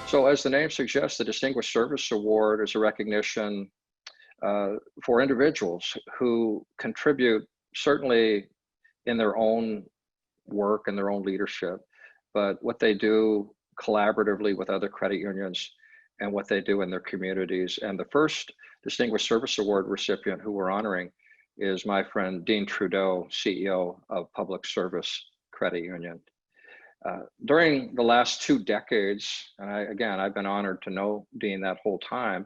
So as the name suggests, the Distinguished Service Award is a recognition for individuals who contribute certainly in their own work and their own leadership, but what they do collaboratively with other credit unions and what they do in their communities. And the first Distinguished Service Award recipient who we're honoring is my friend Dean Trudeau, CEO of Public Service Credit Union. During the last 2 decades, and I've been honored to know Dean that whole time.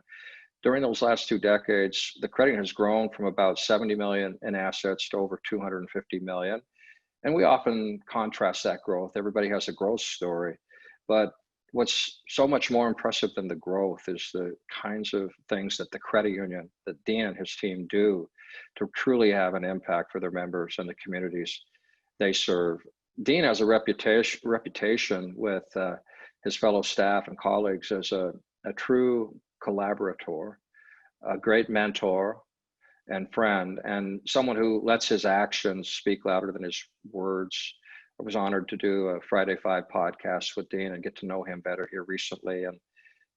During those last 2 decades, the credit union has grown from about 70 million in assets to over 250 million. And we often contrast that growth. Everybody has a growth story, but what's so much more impressive than the growth is the kinds of things that the credit union, that Dean and his team do to truly have an impact for their members and the communities they serve. Dean has a reputation with his fellow staff and colleagues as a true collaborator, a great mentor and friend, and someone who lets his actions speak louder than his words. I was honored to do a Friday 5 podcast with Dean and get to know him better here recently. And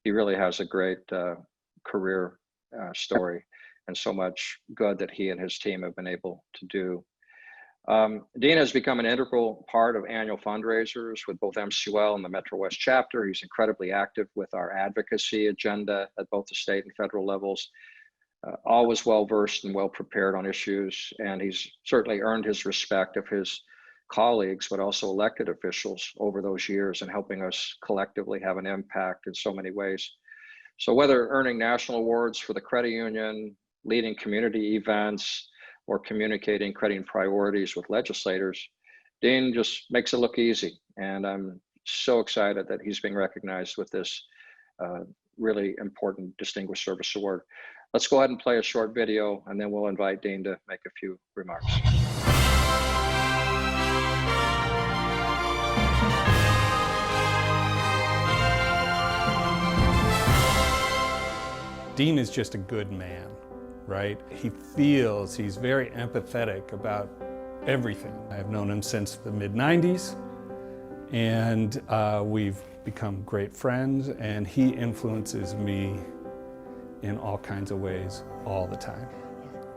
he really has a great career story and so much good that he and his team have been able to do. Dean has become an integral part of annual fundraisers with both MCUL and the Metro West chapter. He's incredibly active with our advocacy agenda at both the state and federal levels. Always well-versed and well-prepared on issues, and he's certainly earned his respect of his colleagues, but also elected officials over those years and helping us collectively have an impact in so many ways. So whether earning national awards for the credit union, leading community events, or communicating credit union priorities with legislators, Dean just makes it look easy. And I'm so excited that he's being recognized with this really important Distinguished Service Award. Let's go ahead and play a short video, and then we'll invite Dean to make a few remarks. Dean is just a good man, right? He's very empathetic about everything. I've known him since the mid-90s, and we've become great friends, and he influences me in all kinds of ways all the time.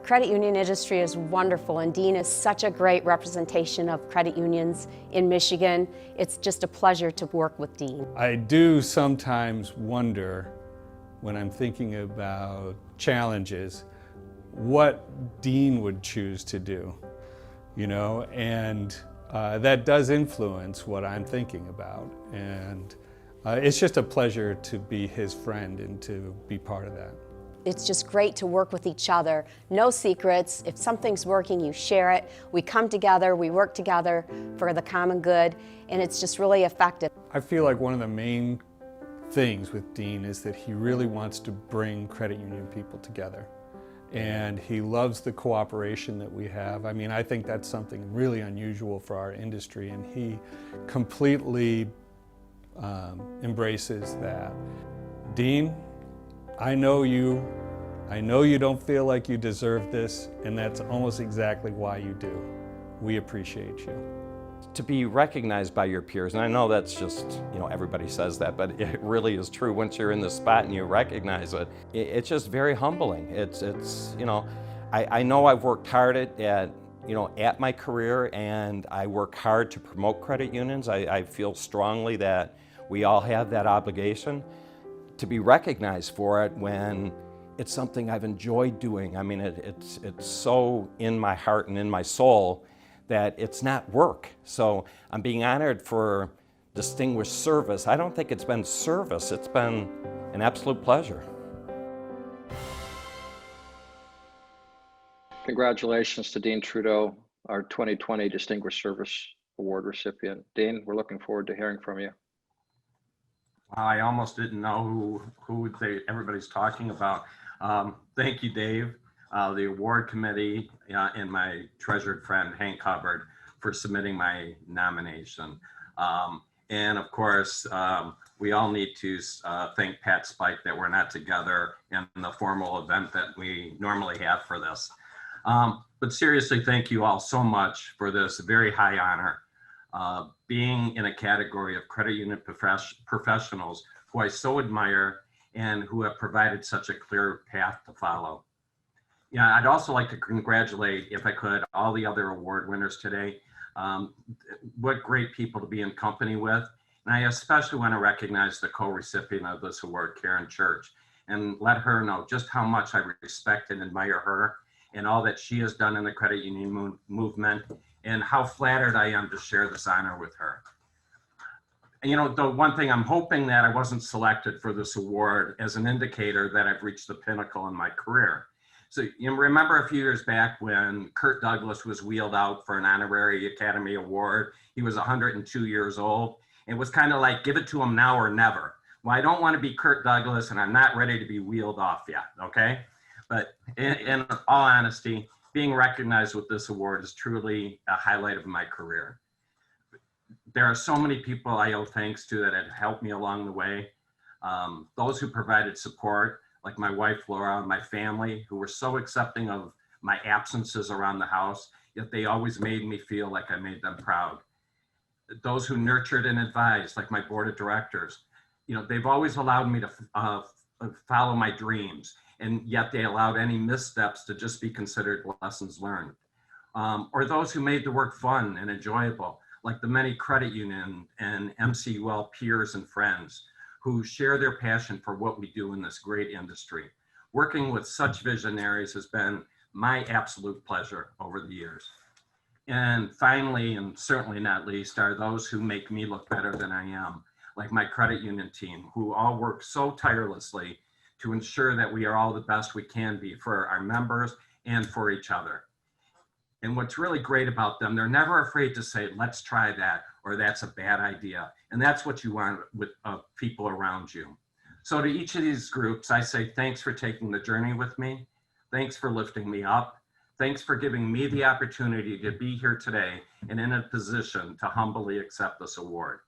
Credit union industry is wonderful, and Dean is such a great representation of credit unions in Michigan. It's just a pleasure to work with Dean. I do sometimes wonder, when I'm thinking about challenges, what Dean would choose to do, you know, and that does influence what I'm thinking about. And it's just a pleasure to be his friend and to be part of that. It's just great to work with each other. No secrets. If something's working, you share it. We come together, we work together for the common good, and it's just really effective. I feel like one of the main things with Dean is that he really wants to bring credit union people together. And he loves the cooperation that we have. I mean, I think that's something really unusual for our industry, and he completely embraces that. Dean, I know you don't feel like you deserve this, and that's almost exactly why you do. We appreciate you. To be recognized by your peers, and I know that's just, you know, everybody says that, but it really is true. Once you're in the spot and you recognize it, it's just very humbling. It's you know, I know I've worked hard at my career, and I work hard to promote credit unions. I feel strongly that we all have that obligation to be recognized for it when it's something I've enjoyed doing. I mean, it's so in my heart and in my soul that it's not work. So I'm being honored for distinguished service. I don't think it's been service, it's been an absolute pleasure. Congratulations to Dean Trudeau, our 2020 Distinguished Service Award recipient. Dean, we're looking forward to hearing from you. I almost didn't know who everybody's talking about. Thank you, Dave, the award committee, and my treasured friend, Hank Hubbard, for submitting my nomination. And of course, we all need to thank Pat Spike that we're not together in the formal event that we normally have for this. But seriously, thank you all so much for this very high honor. Being in a category of credit union professionals who I so admire and who have provided such a clear path to follow. Yeah, I'd also like to congratulate, if I could, all the other award winners today. What great people to be in company with. And I especially want to recognize the co-recipient of this award, Karen Church, and let her know just how much I respect and admire her and all that she has done in the credit union movement, and how flattered I am to share this honor with her. And, you know, the one thing I'm hoping that I wasn't selected for this award as an indicator that I've reached the pinnacle in my career. So you remember a few years back when Kirk Douglas was wheeled out for an honorary Academy Award. He was 102 years old. It was kind of like, give it to him now or never. Well, I don't want to be Kirk Douglas, and I'm not ready to be wheeled off yet, okay? But in all honesty, being recognized with this award is truly a highlight of my career. There are so many people I owe thanks to that have helped me along the way. Those who provided support, like my wife, Laura, my family, who were so accepting of my absences around the house, yet they always made me feel like I made them proud. Those who nurtured and advised, like my board of directors, you know, they've always allowed me to follow my dreams, and yet they allowed any missteps to just be considered lessons learned. Or those who made the work fun and enjoyable, like the many credit union and MCUL peers and friends who share their passion for what we do in this great industry. Working with such visionaries has been my absolute pleasure over the years. And finally, and certainly not least, are those who make me look better than I am, like my credit union team, who all work so tirelessly to ensure that we are all the best we can be for our members and for each other. And what's really great about them, they're never afraid to say, let's try that, or that's a bad idea. And that's what you want with people around you. So to each of these groups, I say, thanks for taking the journey with me. Thanks for lifting me up. Thanks for giving me the opportunity to be here today and in a position to humbly accept this award.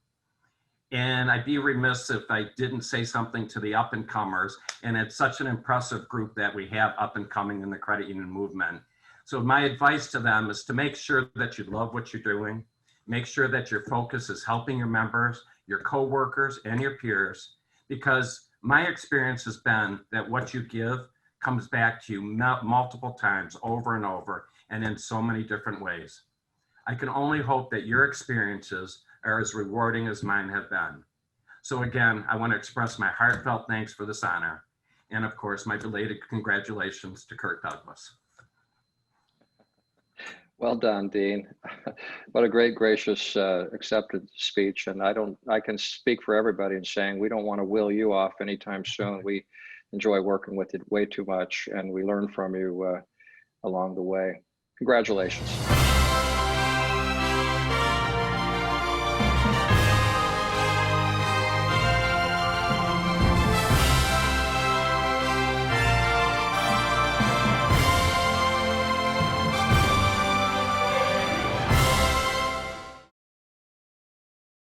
And I'd be remiss if I didn't say something to the up and comers. And it's such an impressive group that we have up and coming in the credit union movement. So my advice to them is to make sure that you love what you're doing. Make sure that your focus is helping your members, your coworkers, and your peers, because my experience has been that what you give comes back to you multiple times over and over and in so many different ways. I can only hope that your experiences are as rewarding as mine have been. So again, I want to express my heartfelt thanks for this honor. And of course, my belated congratulations to Kirk Douglas. Well done, Dean. What a great, gracious, accepted speech. And I can speak for everybody in saying we don't want to wheel you off anytime soon. We enjoy working with you way too much, and we learn from you along the way. Congratulations.